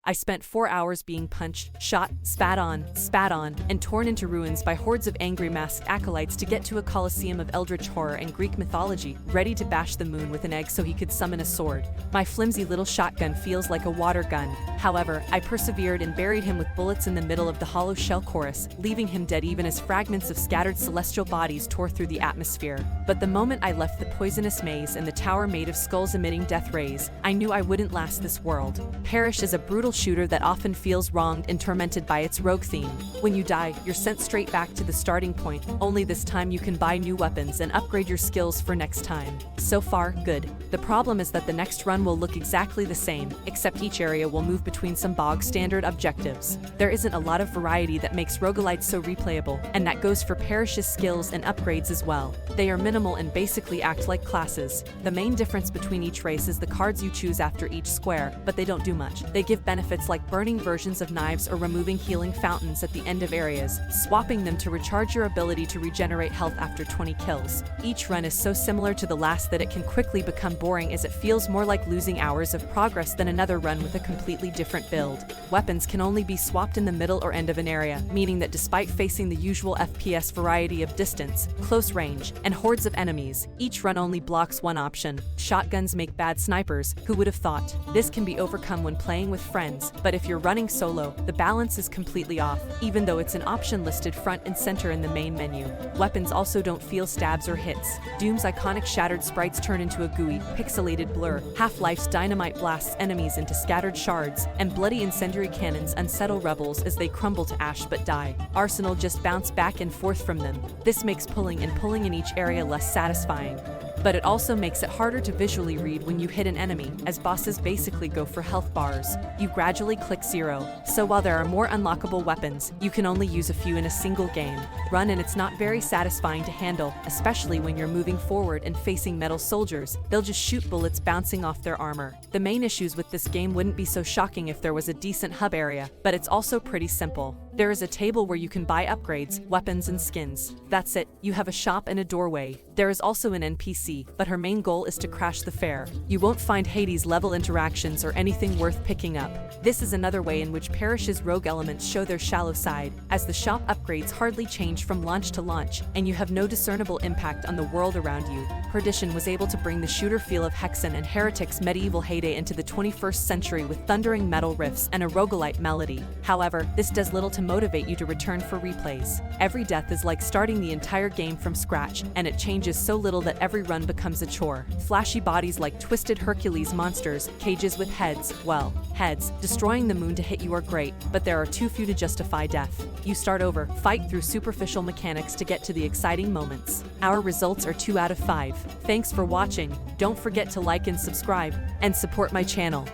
I spent 4 hours being punched, shot, spat on, and torn into ruins by hordes of angry masked acolytes to get to a coliseum of eldritch horror and Greek mythology, ready to bash the moon with an egg so he could summon a sword. My flimsy little shotgun feels like a water gun. However, I persevered and buried him with bullets in the middle of the hollow shell chorus, leaving him dead even as fragments of scattered celestial bodies tore through the atmosphere. But the moment I left the poisonous maze and the tower made of skulls emitting death rays, I knew I wouldn't last this world. Parrish is a brutal shooter that often feels wronged and tormented by its rogue theme. When you die, you're sent straight back to the starting point, only this time you can buy new weapons and upgrade your skills for next time. So far, good. The problem is that the next run will look exactly the same, except each area will move between some bog-standard objectives. There isn't a lot of variety that makes roguelites so replayable, and that goes for Parrish's skills and upgrades as well. They are minimal and basically act like classes. The main difference between each race is the cards you choose after each square, but they don't do much. They give benefits like burning versions of knives or removing healing fountains at the end of areas, swapping them to recharge your ability to regenerate health after 20 kills. Each run is so similar to the last that it can quickly become boring, as it feels more like losing hours of progress than another run with a completely different build. Weapons can only be swapped in the middle or end of an area, meaning that despite facing the usual FPS variety of distance, close range, and hordes of enemies, each run only blocks one option. Shotguns make bad snipers. Who would have thought? This can be overcome when playing with friends, but if you're running solo, the balance is completely off, even though it's an option listed front and center in the main menu. Weapons also don't feel stabs or hits. Doom's iconic shattered sprites turn into a gooey, pixelated blur. Half-Life's dynamite blasts enemies into scattered shards, and bloody incendiary cannons unsettle rebels as they crumble to ash but die. Arsenal just bounce back and forth from them. This makes pulling in each area less satisfying. But it also makes it harder to visually read when you hit an enemy, as bosses basically go for health bars. You gradually click 0, so while there are more unlockable weapons, you can only use a few in a single game run, and it's not very satisfying to handle, especially when you're moving forward and facing metal soldiers. They'll just shoot bullets bouncing off their armor. The main issues with this game wouldn't be so shocking if there was a decent hub area, but it's also pretty simple. There is a table where you can buy upgrades, weapons, and skins. That's it. You have a shop and a doorway. There is also an NPC, but her main goal is to crash the fair. You won't find Hades-level interactions or anything worth picking up. This is another way in which Parrish's rogue elements show their shallow side, as the shop upgrades hardly change from launch to launch, and you have no discernible impact on the world around you. Perdition was able to bring the shooter feel of Hexen and Heretic's medieval heyday into the 21st century with thundering metal riffs and a roguelite melody. However, this does little to motivate you to return for replays. Every death is like starting the entire game from scratch, and it changes so little that every run becomes a chore. Flashy bodies like twisted Hercules monsters, cages with heads, well, heads, destroying the moon to hit you are great, but there are too few to justify death. You start over, fight through superficial mechanics to get to the exciting moments. Our results are 2 out of 5. Thanks for watching. Don't forget to like and subscribe, and support my channel.